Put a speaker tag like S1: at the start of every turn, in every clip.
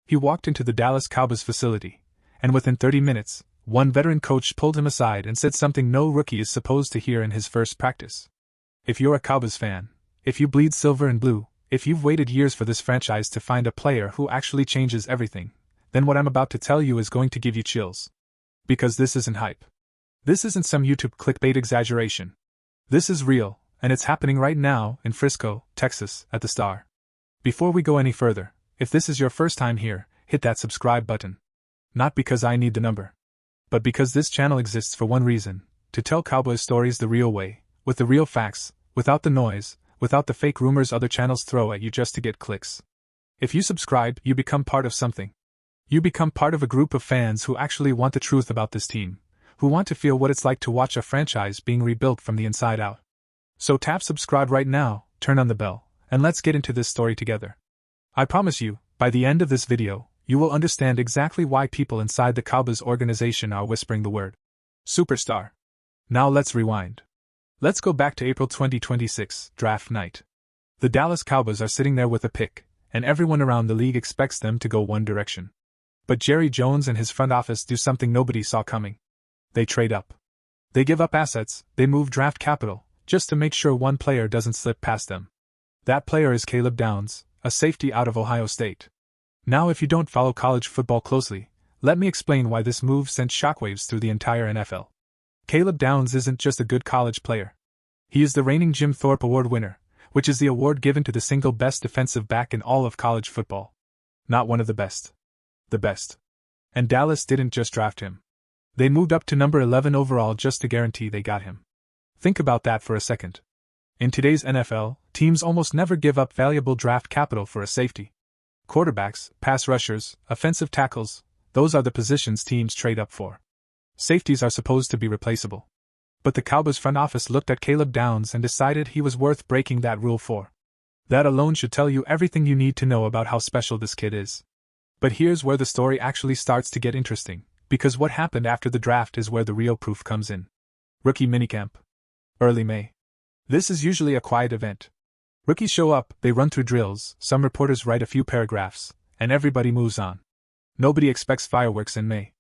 S1: He walked into the Dallas Cowboys facility, and within 30 minutes, one veteran coach pulled him aside and said something no rookie is supposed to hear in his first practice. If you're a Cowboys fan, if you bleed silver and blue, if you've waited years for this franchise to find a player who actually changes everything, then what I'm about to tell you is going to give you chills. Because this isn't hype. This isn't some YouTube clickbait exaggeration. This is real, and it's happening right now in Frisco, Texas, at the Star. Before we go any further, if this is your first time here, hit that subscribe button. Not because I need the number, but because this channel exists for one reason: to tell Cowboys stories the real way, with the real facts, without the noise, without the fake rumors other channels throw at you just to get clicks. If you subscribe, you become part of something. You become part of a group of fans who actually want the truth about this team, who want to feel what it's like to watch a franchise being rebuilt from the inside out. So tap subscribe right now, turn on the bell, and let's get into this story together. I promise you, by the end of this video, you will understand exactly why people inside the Cowboys organization are whispering the word superstar. Now let's rewind. Let's go back to April 2026, draft night. The Dallas Cowboys are sitting there with a pick, and everyone around the league expects them to go one direction. But Jerry Jones and his front office do something nobody saw coming. They trade up. They give up assets, they move draft capital, just to make sure one player doesn't slip past them. That player is Caleb Downs, a safety out of Ohio State. Now, if you don't follow college football closely, let me explain why this move sent shockwaves through the entire NFL. Caleb Downs isn't just a good college player. He is the reigning Jim Thorpe Award winner, which is the award given to the single best defensive back in all of college football. Not one of the best. The best. And Dallas didn't just draft him. They moved up to number 11 overall just to guarantee they got him. Think about that for a second. In today's NFL, teams almost never give up valuable draft capital for a safety. Quarterbacks, pass rushers, offensive tackles, those are the positions teams trade up for. Safeties are supposed to be replaceable. But the Cowboys front office looked at Caleb Downs and decided he was worth breaking that rule for. That alone should tell you everything you need to know about how special this kid is. But here's where the story actually starts to get interesting, because what happened after the draft is where the real proof comes in. Rookie minicamp. Early May. This is usually a quiet event. Rookies show up, they run through drills, some reporters write a few paragraphs, and everybody moves on. Nobody expects fireworks in May.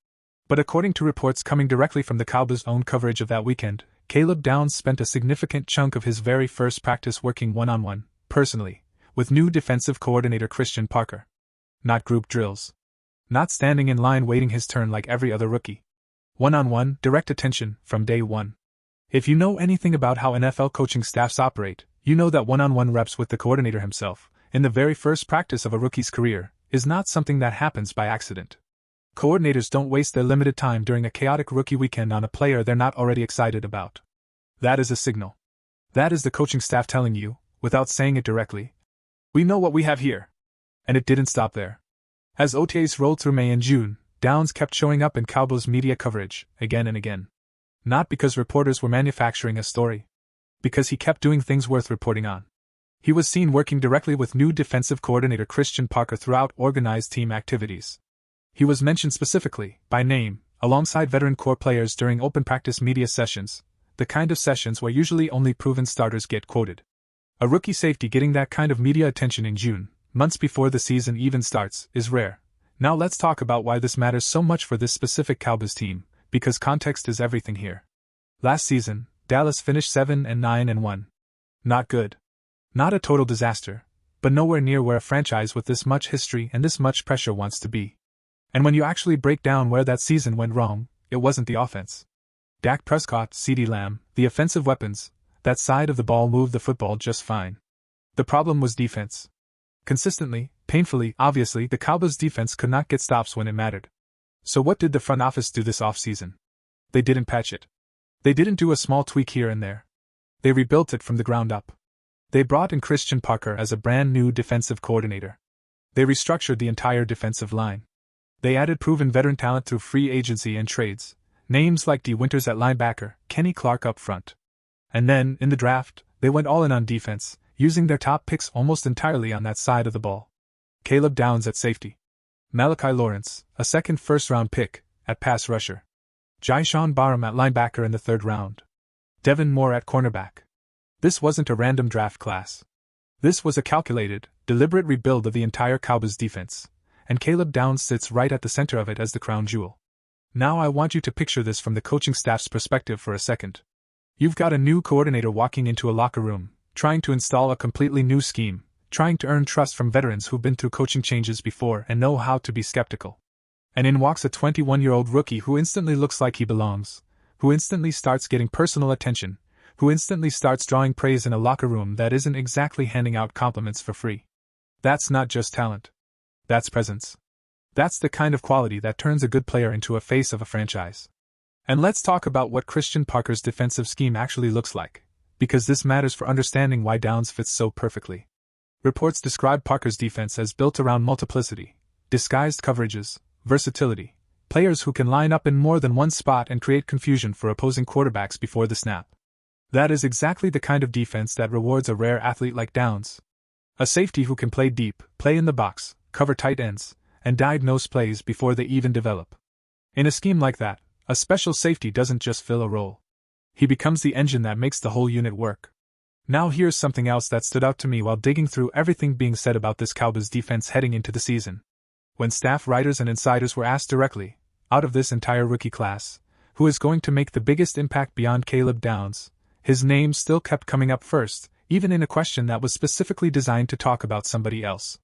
S1: But according to reports coming directly from the Cowboys' own coverage of that weekend, Caleb Downs spent a significant chunk of his very first practice working one-on-one, personally, with new defensive coordinator Christian Parker. Not group drills. Not standing in line waiting his turn like every other rookie. One-on-one, direct attention, from day one. If you know anything about how NFL coaching staffs operate, you know that one-on-one reps with the coordinator himself, in the very first practice of a rookie's career, is not something that happens by accident. Coordinators don't waste their limited time during a chaotic rookie weekend on a player they're not already excited about. That is a signal. That is the coaching staff telling you, without saying it directly, we know what we have here. And it didn't stop there. As OTAs rolled through May and June, Downs kept showing up in Cowboys media coverage, again and again. Not because reporters were manufacturing a story. Because he kept doing things worth reporting on. He was seen working directly with new defensive coordinator Christian Parker throughout organized team activities. He was mentioned specifically, by name, alongside veteran core players during open practice media sessions, the kind of sessions where usually only proven starters get quoted. A rookie safety getting that kind of media attention in June, months before the season even starts, is rare. Now let's talk about why this matters so much for this specific Cowboys team, because context is everything here. Last season, Dallas finished 7-9-1. Not good. Not a total disaster, but nowhere near where a franchise with this much history and this much pressure wants to be. And when you actually break down where that season went wrong, it wasn't the offense. Dak Prescott, CeeDee Lamb, the offensive weapons, that side of the ball moved the football just fine. The problem was defense. Consistently, painfully, obviously, the Cowboys' defense could not get stops when it mattered. So what did the front office do this offseason? They didn't patch it. They didn't do a small tweak here and there. They rebuilt it from the ground up. They brought in Christian Parker as a brand new defensive coordinator. They restructured the entire defensive line. They added proven veteran talent through free agency and trades, names like D. Winters at linebacker, Kenny Clark up front. And then, in the draft, they went all in on defense, using their top picks almost entirely on that side of the ball. Caleb Downs at safety. Malachi Lawrence, a second first-round pick, at pass rusher. Jaishawn Barham at linebacker in the third round. Devin Moore at cornerback. This wasn't a random draft class. This was a calculated, deliberate rebuild of the entire Cowboys defense. and Caleb Downs sits right at the center of it as the crown jewel. Now I want you to picture this from the coaching staff's perspective for a second. You've got a new coordinator walking into a locker room, trying to install a completely new scheme, trying to earn trust from veterans who've been through coaching changes before and know how to be skeptical. And in walks a 21-year-old rookie who instantly looks like he belongs, who instantly starts getting personal attention, who instantly starts drawing praise in a locker room that isn't exactly handing out compliments for free. That's not just talent. That's presence. That's the kind of quality that turns a good player into a face of a franchise. And let's talk about what Christian Parker's defensive scheme actually looks like, because this matters for understanding why Downs fits so perfectly. Reports describe Parker's defense as built around multiplicity, disguised coverages, versatility, players who can line up in more than one spot and create confusion for opposing quarterbacks before the snap. That is exactly the kind of defense that rewards a rare athlete like Downs. A safety who can play deep, play in the box, cover tight ends, and diagnose plays before they even develop. In a scheme like that, a special safety doesn't just fill a role. He becomes the engine that makes the whole unit work. Now here's something else that stood out to me while digging through everything being said about this Cowboys defense heading into the season. When staff writers and insiders were asked directly, out of this entire rookie class, who is going to make the biggest impact beyond Caleb Downs, his name still kept coming up first, even in a question that was specifically designed to talk about somebody else.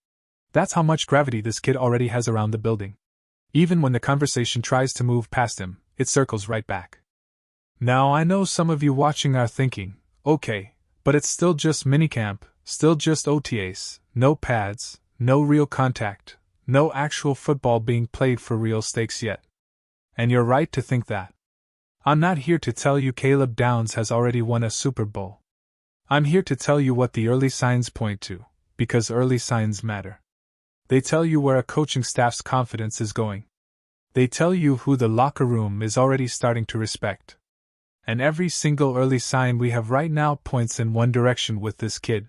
S1: That's how much gravity this kid already has around the building. Even when the conversation tries to move past him, it circles right back. Now I know some of you watching are thinking, okay, but it's still just minicamp, still just OTAs, no pads, no real contact, no actual football being played for real stakes yet. And you're right to think that. I'm not here to tell you Caleb Downs has already won a Super Bowl. I'm here to tell you what the early signs point to, because early signs matter. They tell you where a coaching staff's confidence is going. They tell you who the locker room is already starting to respect. And every single early sign we have right now points in one direction with this kid.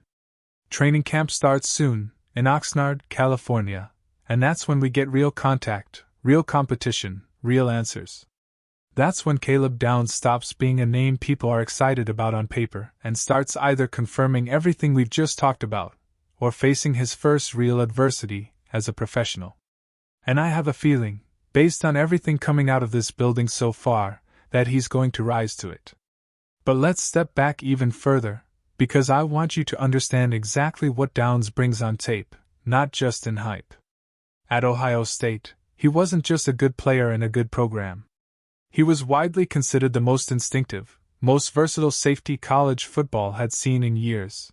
S1: Training camp starts soon, in Oxnard, California, and that's when we get real contact, real competition, real answers. That's when Caleb Downs stops being a name people are excited about on paper and starts either confirming everything we've just talked about, or facing his first real adversity as a professional. And I have a feeling, based on everything coming out of this building so far, that he's going to rise to it. But let's step back even further, because I want you to understand exactly what Downs brings on tape, not just in hype. At Ohio State, he wasn't just a good player in a good program. He was widely considered the most instinctive, most versatile safety college football had seen in years.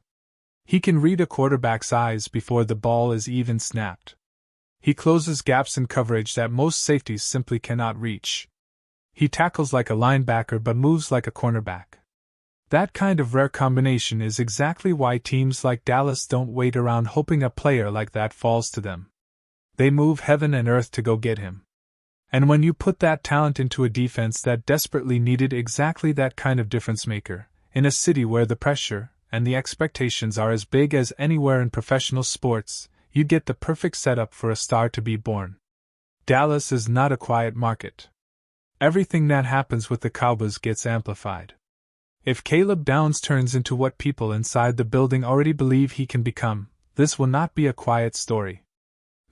S1: He can read a quarterback's eyes before the ball is even snapped. He closes gaps in coverage that most safeties simply cannot reach. He tackles like a linebacker but moves like a cornerback. That kind of rare combination is exactly why teams like Dallas don't wait around hoping a player like that falls to them. They move heaven and earth to go get him. And when you put that talent into a defense that desperately needed exactly that kind of difference maker, in a city where the pressure and the expectations are as big as anywhere in professional sports, you get the perfect setup for a star to be born. Dallas is not a quiet market. Everything that happens with the Cowboys gets amplified. If Caleb Downs turns into what people inside the building already believe he can become, this will not be a quiet story.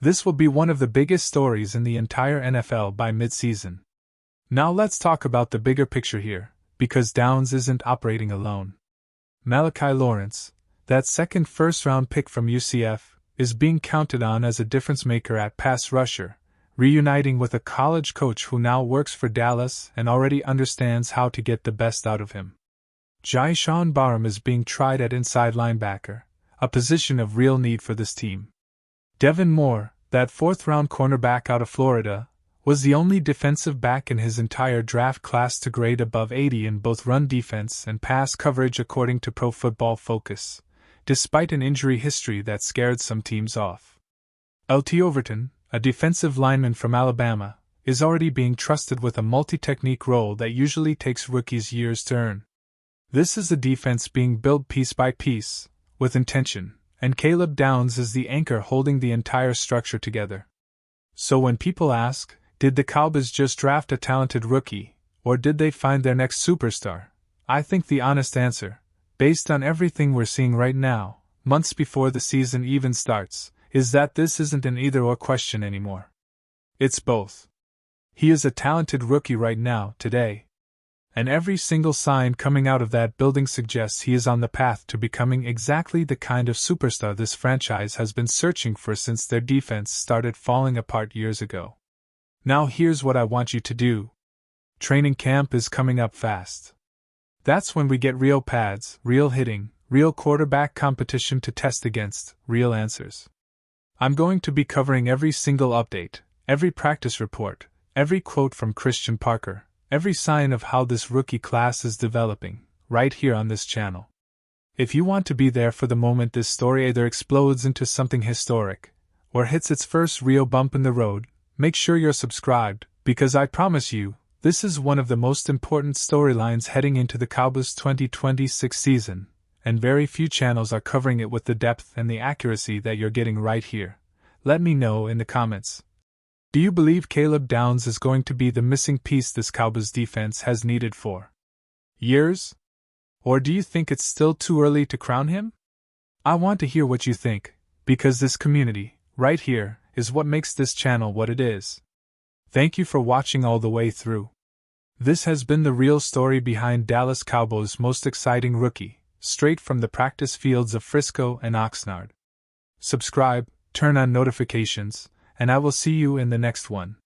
S1: This will be one of the biggest stories in the entire NFL by mid-season. Now let's talk about the bigger picture here, because Downs isn't operating alone. Malachi Lawrence, that second first-round pick from UCF, is being counted on as a difference-maker at pass rusher, reuniting with a college coach who now works for Dallas and already understands how to get the best out of him. Jaishawn Barham is being tried at inside linebacker, a position of real need for this team. Devin Moore, that fourth-round cornerback out of Florida, was the only defensive back in his entire draft class to grade above 80 in both run defense and pass coverage according to Pro Football Focus, despite an injury history that scared some teams off. LT Overton, a defensive lineman from Alabama, is already being trusted with a multi-technique role that usually takes rookies years to earn. This is a defense being built piece by piece, with intention, and Caleb Downs is the anchor holding the entire structure together. So when people ask, did the Cowboys just draft a talented rookie, or did they find their next superstar? I think the honest answer, based on everything we're seeing right now, months before the season even starts, is that this isn't an either-or question anymore. It's both. He is a talented rookie right now, today. And every single sign coming out of that building suggests he is on the path to becoming exactly the kind of superstar this franchise has been searching for since their defense started falling apart years ago. Now here's what I want you to do. Training camp is coming up fast. That's when we get real pads, real hitting, real quarterback competition to test against, real answers. I'm going to be covering every single update, every practice report, every quote from Christian Parker, every sign of how this rookie class is developing, right here on this channel. If you want to be there for the moment this story either explodes into something historic, or hits its first real bump in the road, make sure you're subscribed, because I promise you, this is one of the most important storylines heading into the Cowboys' 2026 season, and very few channels are covering it with the depth and the accuracy that you're getting right here. Let me know in the comments. Do you believe Caleb Downs is going to be the missing piece this Cowboys defense has needed for years? Or do you think it's still too early to crown him? I want to hear what you think, because this community, right here, is what makes this channel what it is. Thank you for watching all the way through. This has been the real story behind Dallas Cowboys' most exciting rookie, straight from the practice fields of Frisco and Oxnard. Subscribe, turn on notifications, and I will see you in the next one.